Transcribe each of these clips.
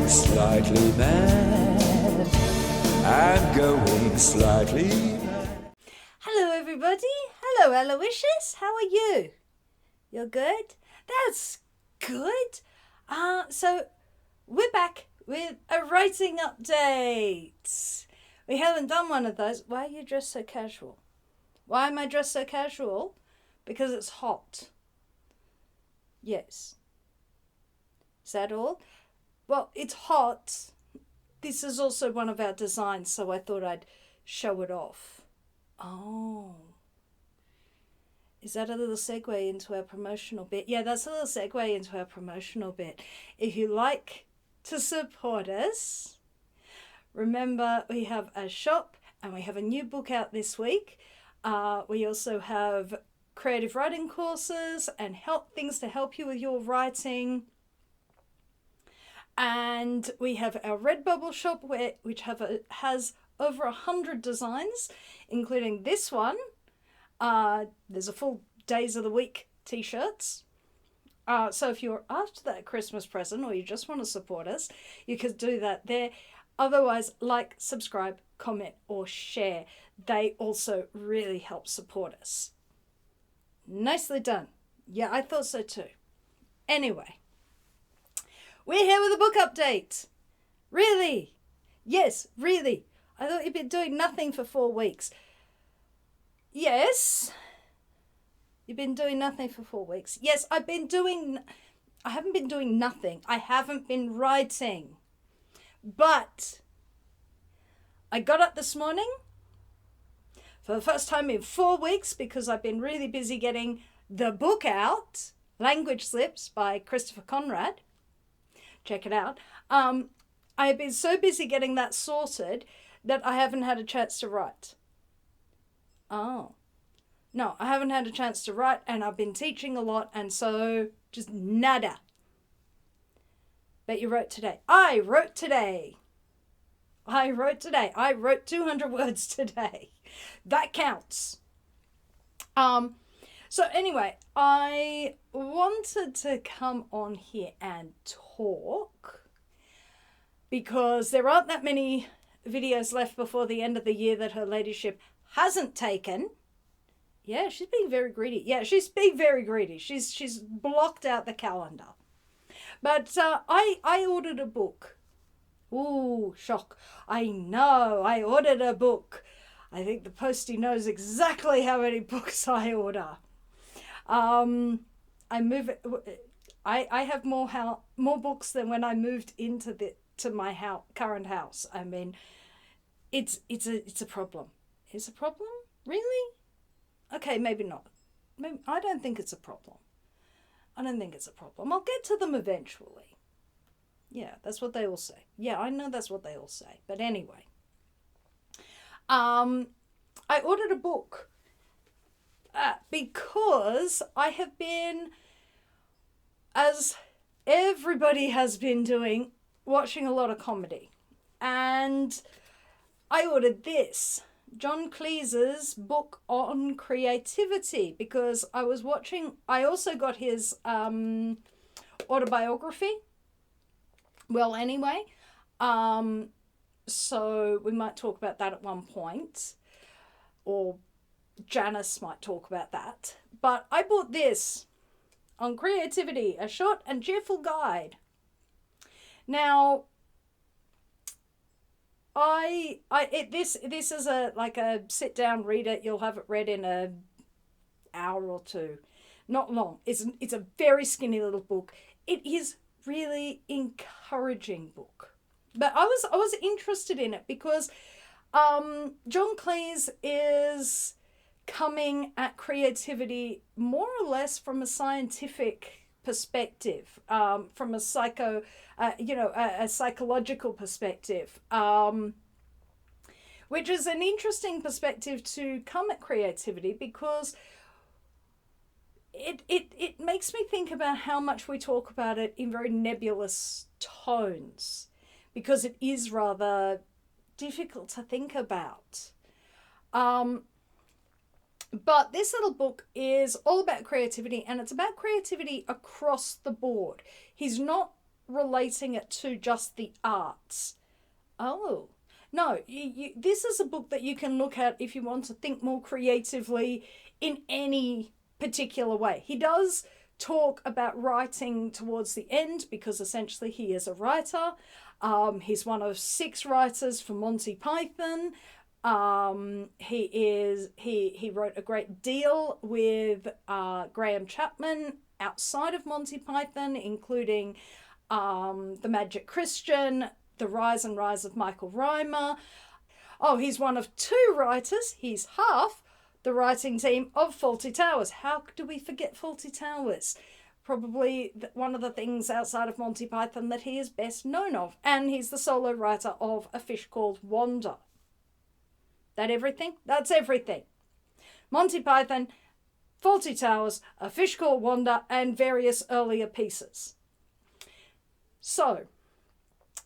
slightly mad. I'm going slightly mad. Hello everybody. Hello Aloysius. How are you? You're good? That's good. So we're back with a writing update. We haven't done one of those. Why are you dressed so casual? Why am I dressed so casual? Because it's hot. Yes. Is that all? Well, it's hot. This is also one of our designs, so I thought I'd show it off. Oh. Is that a little segue into our promotional bit? Yeah, that's a little segue into our promotional bit. If you like to support us, remember we have a shop and we have a new book out this week. We also have creative writing courses and things to help you with your writing. And we have our Redbubble shop which has over 100 designs, including this one. There's a full days of the week t-shirts. So if you're after that Christmas present or you just want to support us, you could do that there. Otherwise, like, subscribe, comment, or share. They also really help support us. Nicely done. Yeah, I thought so too. Anyway, we're here with a book update. Really? Yes, really. I thought you'd been doing nothing for 4 weeks. Yes. You've been doing nothing for 4 weeks. Yes, I haven't been doing nothing. I haven't been writing. But I got up this morning for the first time in 4 weeks because I've been really busy getting the book out, Language Slips by Christopher Conrad. Check it out. I have been so busy getting that sorted that I haven't had a chance to write. Oh. No, I haven't had a chance to write, and I've been teaching a lot, and so just nada. But you wrote today. I wrote today. I wrote 200 words today. That counts. So anyway, I wanted to come on here and talk because there aren't that many videos left before the end of the year that her ladyship hasn't taken. Yeah, she's being very greedy. Yeah, she's being very greedy. She's blocked out the calendar. But I ordered a book. Ooh, shock. I know, I ordered a book. I think the postie knows exactly how many books I order. I have more books than when I moved into my current house. I mean, it's a problem. It's a problem? Really? Okay, maybe not. I don't think it's a problem. I'll get to them eventually. Yeah, that's what they all say. Yeah, I know that's what they all say. But anyway, I ordered a book because I have been, as everybody has been doing, watching a lot of comedy. And I ordered this, John Cleese's book on creativity, because I also got his autobiography. Well, anyway, so we might talk about that at one point, or Janice might talk about that. But I bought this on creativity, a short and cheerful guide. Now, this is a sit down, read it. You'll have it read in an hour or two, not long. It's a very skinny little book. It is really encouraging book, but I was interested in it because John Cleese is coming at creativity more or less from a scientific perspective, from a psychological perspective, which is an interesting perspective to come at creativity because it makes me think about how much we talk about it in very nebulous tones, because it is rather difficult to think about. But this little book is all about creativity, and it's about creativity across the board. He's not relating it to just the arts. Oh, no, this is a book that you can look at if you want to think more creatively in any particular way. He does talk about writing towards the end because essentially he is a writer. He's one of 6 writers for Monty Python. He wrote a great deal with Graham Chapman outside of Monty Python, including The Magic Christian, The Rise and Rise of Michael Rymer. Oh, he's one of 2 writers. He's half the writing team of Fawlty Towers. How do we forget Fawlty Towers? Probably one of the things outside of Monty Python that he is best known of. And he's the solo writer of A Fish Called Wanda. That everything? That's everything. Monty Python, Fawlty Towers, A Fish Called Wanda, and various earlier pieces. So,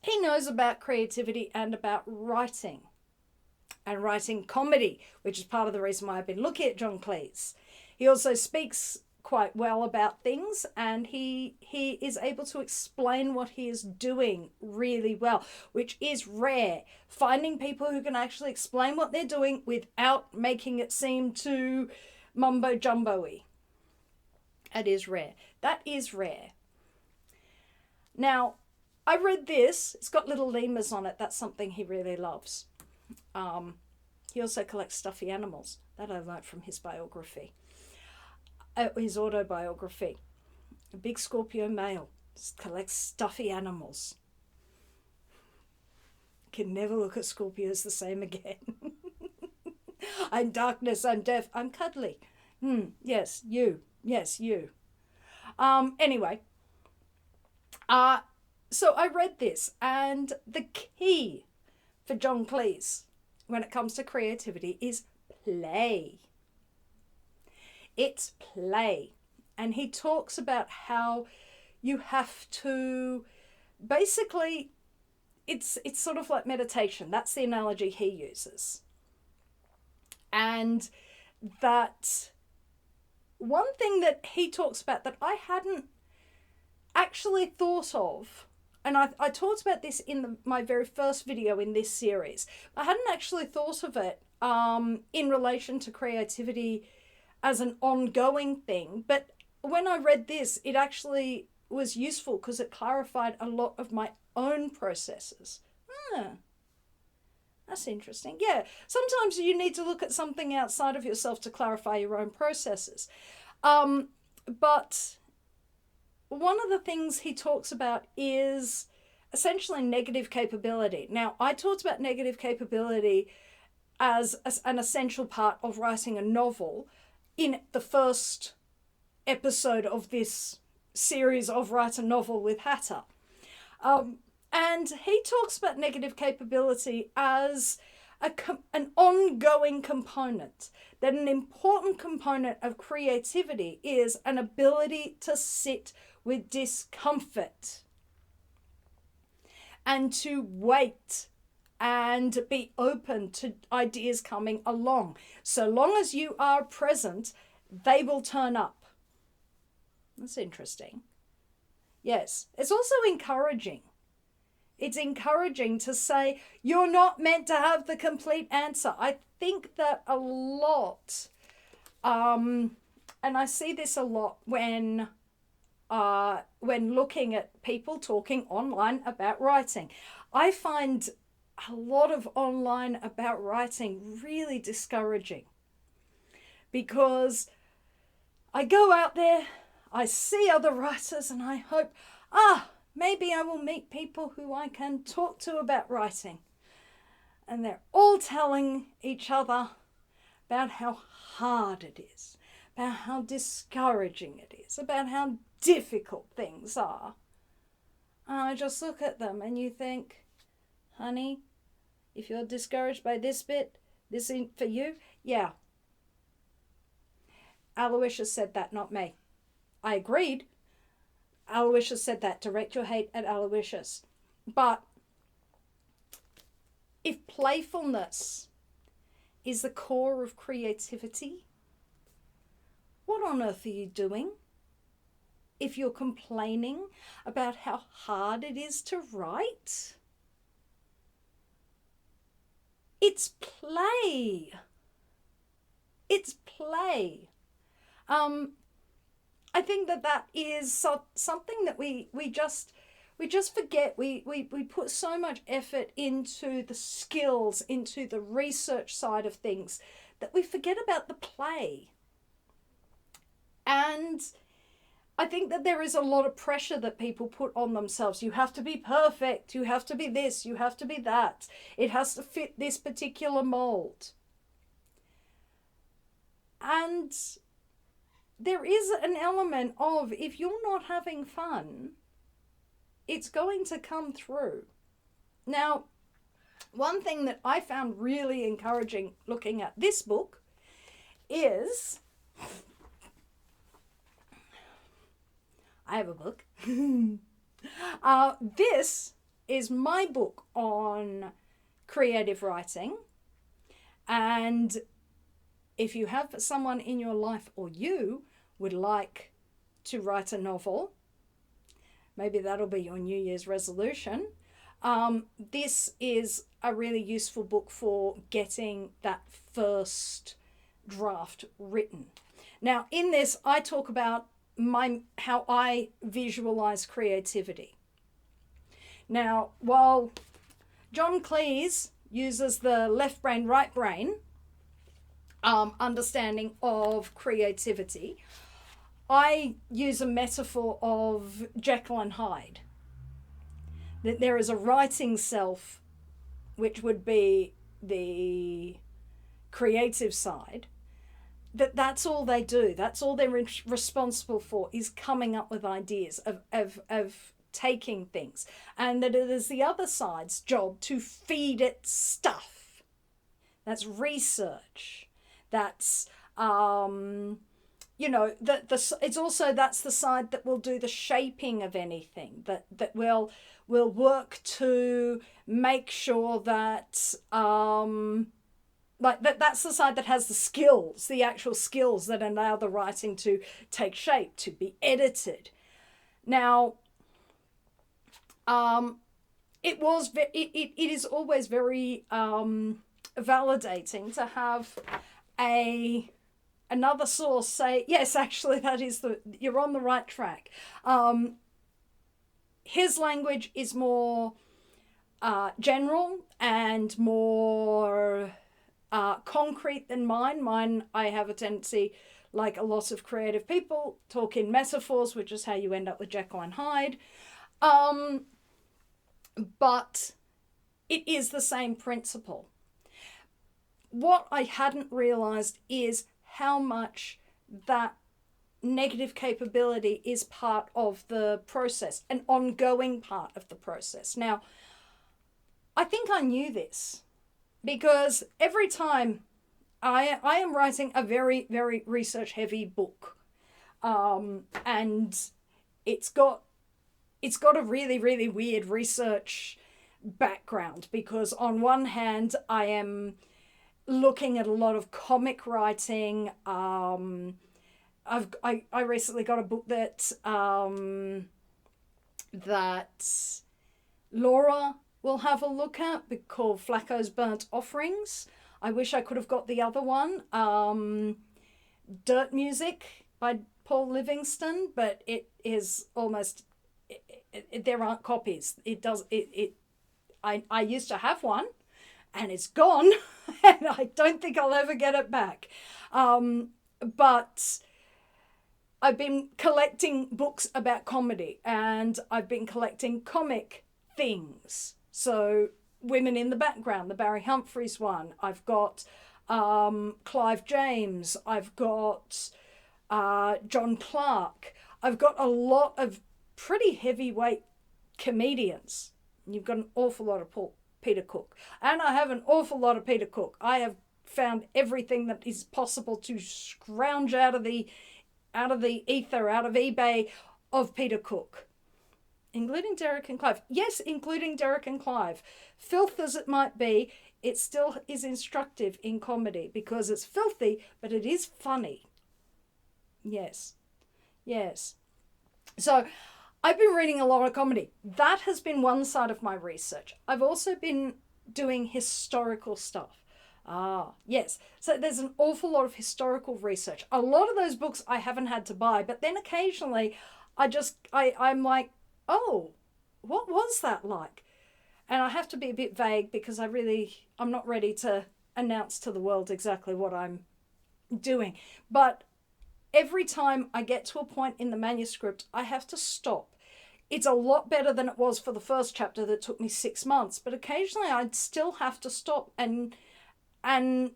he knows about creativity and about writing. And writing comedy, which is part of the reason why I've been looking at John Cleese. He also speaks quite well about things, and he is able to explain what he is doing really well, which is rare. Finding people who can actually explain what they're doing without making it seem too mumbo jumbo-y. That is rare. That is rare. Now, I read this. It's got little lemurs on it. That's something he really loves. He also collects stuffy animals. That I learnt from his biography. His autobiography. A big Scorpio male. Just collects stuffy animals. Can never look at Scorpios the same again. I'm darkness, I'm death, I'm cuddly. Yes, you. Yes, you. Anyway. So I read this, and the key for John Cleese when it comes to creativity is play. It's play. And he talks about how you have to basically, it's sort of like meditation. That's the analogy he uses. And that one thing that he talks about that I hadn't actually thought of, and I talked about this in my very first video in this series. I hadn't actually thought of it in relation to creativity as an ongoing thing. But when I read this, it actually was useful because it clarified a lot of my own processes. That's interesting. Yeah, sometimes you need to look at something outside of yourself to clarify your own processes. But one of the things he talks about is essentially negative capability. Now, I talked about negative capability as an essential part of writing a novel in the first episode of this series of Write a Novel with Hatter. And he talks about negative capability as an ongoing component, that an important component of creativity is an ability to sit with discomfort and to wait and be open to ideas coming along. So long as you are present, they will turn up. That's interesting. Yes, it's also encouraging. It's encouraging to say, you're not meant to have the complete answer. I think that a lot, and I see this a lot when looking at people talking online about writing. I find a lot of online about writing really discouraging, because I go out there, I see other writers, and I hope, maybe I will meet people who I can talk to about writing. And they're all telling each other about how hard it is, about how discouraging it is, about how difficult things are. And I just look at them and you think, honey, if you're discouraged by this bit, this ain't for you. Yeah. Aloysius said that, not me. I agreed. Aloysius said that. Direct your hate at Aloysius. But if playfulness is the core of creativity, what on earth are you doing? if you're complaining about how hard it is to write, it's play. It's play. I think that is something that we just forget. We put so much effort into the skills, into the research side of things, that we forget about the play. And I think that there is a lot of pressure that people put on themselves. You have to be perfect. You have to be this. You have to be that. It has to fit this particular mold. And there is an element of, if you're not having fun, it's going to come through. Now, one thing that I found really encouraging looking at this book is, I have a book. This is my book on creative writing. And if you have someone in your life, or you would like to write a novel, maybe that'll be your New Year's resolution. This is a really useful book for getting that first draft written. Now, in this, I talk about how I visualize creativity. Now, while John Cleese uses the left brain, right brain understanding of creativity, I use a metaphor of Jekyll and Hyde. That there is a writing self, which would be the creative side, that's all they do. That's all they're responsible for, is coming up with ideas of taking things. And that it is the other side's job to feed it stuff. That's research. That's, it's also, that's the side that will do the shaping of anything, that will work to make sure that, that's the side that has the skills, the actual skills that allow the writing to take shape, to be edited. Now, it is always very validating to have another source say, yes, actually, you're on the right track. His language is more general and more concrete than mine. Mine, I have a tendency, like a lot of creative people, talk in metaphors, which is how you end up with Jekyll and Hyde. But it is the same principle. What I hadn't realized is how much that negative capability is part of the process, an ongoing part of the process. Now, I think I knew this because every time I am writing a very, very research heavy book, and it's got a really, really weird research background, because on one hand I am looking at a lot of comic writing. I recently got a book that Laura will have a look at, called Flacco's Burnt Offerings. I wish I could have got the other one, Dirt Music by Paul Livingston, but it is almost, there aren't copies. I used to have one, and it's gone, and I don't think I'll ever get it back. But I've been collecting books about comedy, and I've been collecting comic things. So Women in the Background, the Barry Humphries one. I've got Clive James. I've got John Clark. I've got a lot of pretty heavyweight comedians. You've got an awful lot of Peter Cook. And I have an awful lot of Peter Cook. I have found everything that is possible to scrounge out of the ether, out of eBay, of Peter Cook. Including Dharug and Clive. Yes, including Dharug and Clive. Filth as it might be, it still is instructive in comedy, because it's filthy, but it is funny. Yes. Yes. So I've been reading a lot of comedy. That has been one side of my research. I've also been doing historical stuff. Ah, yes. So there's an awful lot of historical research. A lot of those books I haven't had to buy, but then occasionally I'm like, oh, what was that like? And I have to be a bit vague because I'm not ready to announce to the world exactly what I'm doing. But every time I get to a point in the manuscript, I have to stop. It's a lot better than it was for the first chapter that took me 6 months, but occasionally I'd still have to stop and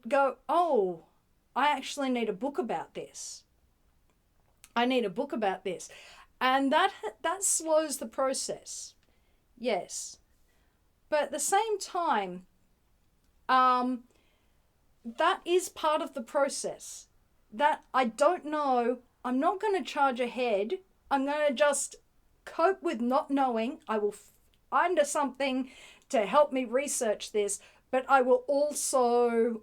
go, oh, I actually need a book about this. I need a book about this. And that slows the process. Yes. But at the same time, that is part of the process. That I don't know. I'm not going to charge ahead. I'm going to just cope with not knowing. I will find something to help me research this, but I will also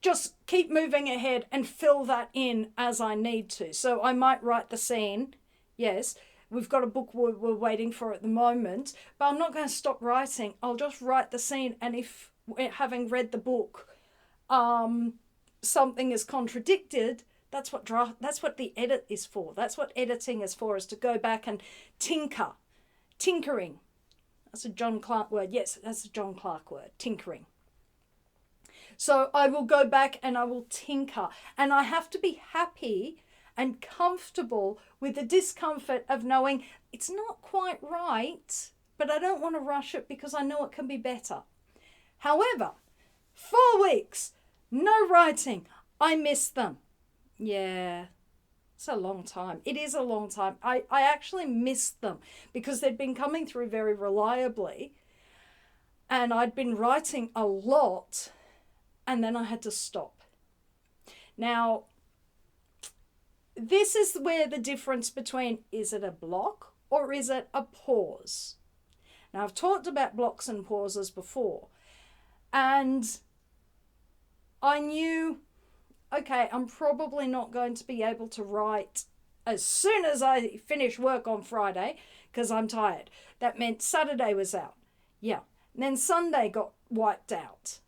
just keep moving ahead and fill that in as I need to. So I might write the scene. Yes, we've got a book we're waiting for at the moment, but I'm not going to stop writing. I'll just write the scene, and if, having read the book, something is contradicted, that's what the edit is for. That's what editing is for, is to go back and tinkering. That's a John Clark word. Yes, that's a John Clark word, tinkering. So I will go back and I will tinker, and I have to be happy and comfortable with the discomfort of knowing it's not quite right, but I don't want to rush it because I know it can be better. However, 4 weeks, no writing. I miss them. Yeah, it's a long time. It is a long time. I actually missed them because they'd been coming through very reliably, and I'd been writing a lot, and then I had to stop. Now, this is where the difference between, is it a block or is it a pause? Now, I've talked about blocks and pauses before, and I knew, okay, I'm probably not going to be able to write as soon as I finish work on Friday because I'm tired. That meant Saturday was out. Yeah. And then Sunday got wiped out.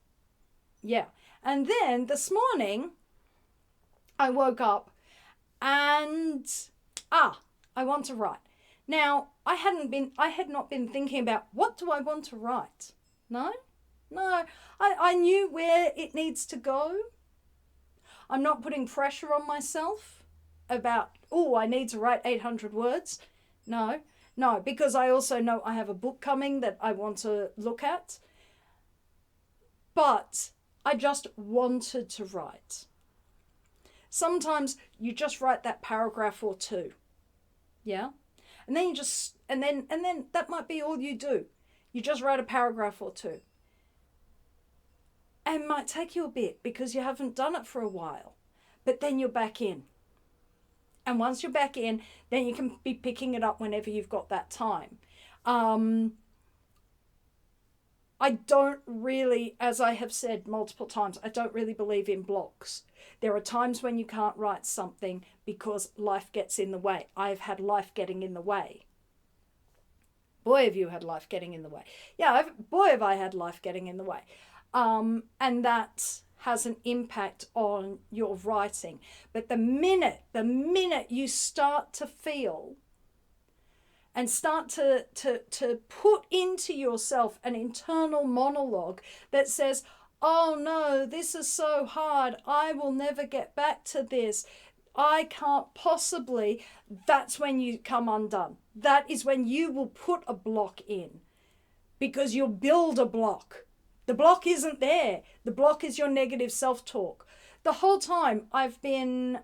Yeah. And then this morning I woke up and I want to write. Now, I had not been thinking about what do I want to write. No. I knew where it needs to go. I'm not putting pressure on myself about, I need to write 800 words. No, because I also know I have a book coming that I want to look at. But I just wanted to write. Sometimes you just write that paragraph or two. Yeah? And then and then that might be all you do. You just write a paragraph or two. And it might take you a bit because you haven't done it for a while. But then you're back in. And once you're back in, then you can be picking it up whenever you've got that time. I don't really, as I have said multiple times, I don't really believe in blocks. There are times when you can't write something because life gets in the way. I've had life getting in the way. Boy, have you had life getting in the way. Yeah, boy, have I had life getting in the way. And that has an impact on your writing. But the minute you start to feel and start to put into yourself an internal monologue that says, oh no, this is so hard, I will never get back to this, I can't possibly, that's when you come undone. That is when you will put a block in, because you'll build a block. The block isn't there. The block is your negative self-talk. The whole time I've been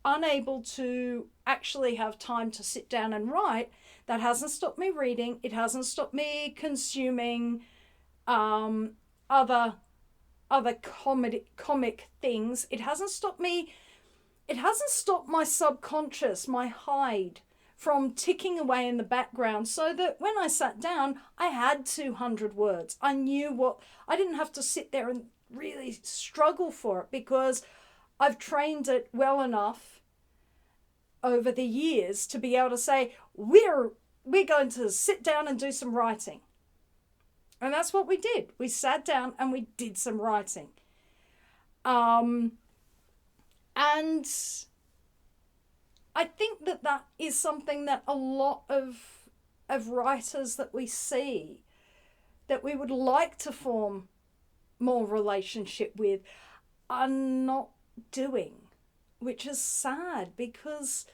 unable to actually have time to sit down and write. That hasn't stopped me reading. It hasn't stopped me consuming other comic things. It hasn't stopped my subconscious, my hide, from ticking away in the background, so that when I sat down, I had 200 words. I didn't have to sit there and really struggle for it, because I've trained it well enough over the years to be able to say, we're going to sit down and do some writing. And that's what we did. We sat down and we did some writing. And I think that is something that a lot of writers that we see, that we would like to form more relationship with, are not doing, which is sad, because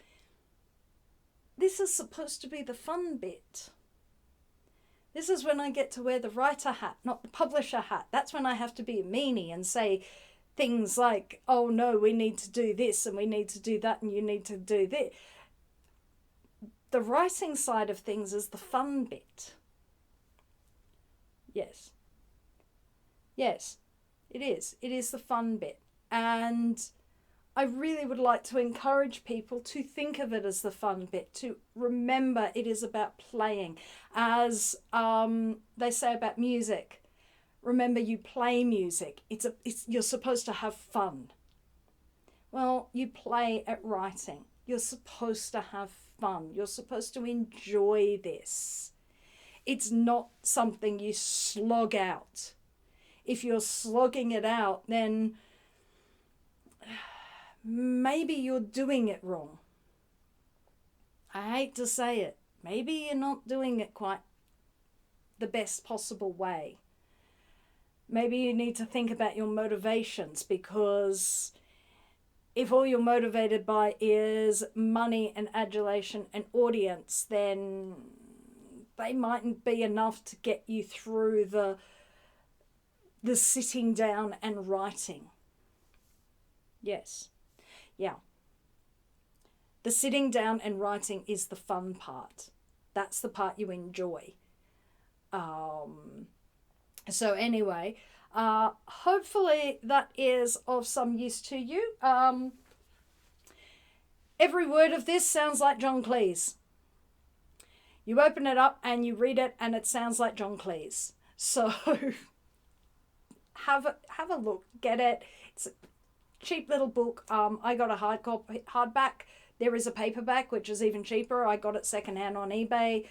this is supposed to be the fun bit. This is when I get to wear the writer hat, not the publisher hat. That's when I have to be a meanie and say things like, oh no, we need to do this and we need to do that and you need to do this. The writing side of things is the fun bit. Yes. Yes, it is. It is the fun bit. And I really would like to encourage people to think of it as the fun bit, to remember it is about playing. As they say about music, remember you play music. You're supposed to have fun. Well, you play at writing. You're supposed to have fun. You're supposed to enjoy this. It's not something you slog out. If you're slogging it out, then maybe you're doing it wrong. I hate to say it. Maybe you're not doing it quite the best possible way. Maybe you need to think about your motivations, because if all you're motivated by is money and adulation and audience, then they mightn't be enough to get you through the sitting down and writing. Yes. Yeah. The sitting down and writing is the fun part. That's the part you enjoy. So anyway, hopefully that is of some use to you. Every word of this sounds like John Cleese. You open it up and you read it and it sounds like John Cleese. So have a look, get it. It's a cheap little book. I got a hardback. There is a paperback, which is even cheaper. I got it secondhand on eBay.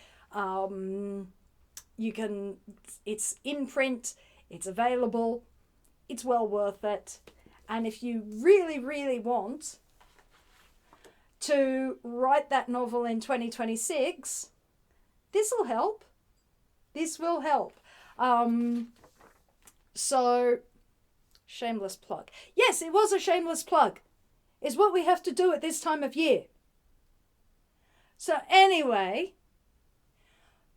It's in print, it's available, it's well worth it. And if you really, really want to write that novel in 2026, this will help. This will help. So, shameless plug. Yes, it was a shameless plug. It's what we have to do at this time of year. So anyway,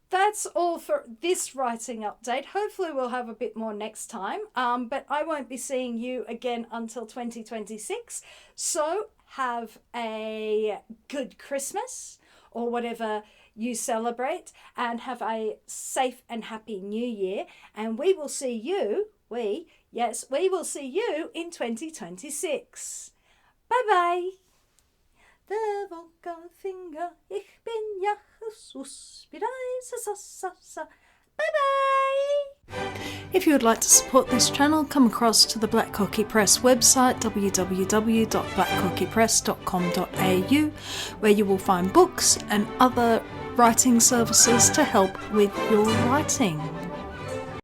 that's all for this writing update. Hopefully we'll have a bit more next time. But I won't be seeing you again until 2026. So have a good Christmas or whatever you celebrate, and have a safe and happy new year. And we will see you, we will see you in 2026. Bye-bye. Der Wolkenfinger, ich bin ja Jesus, Bye-bye. If you would like to support this channel, come across to the Black Cockie Press website, www.blackcockiepress.com.au, where you will find books and other writing services to help with your writing.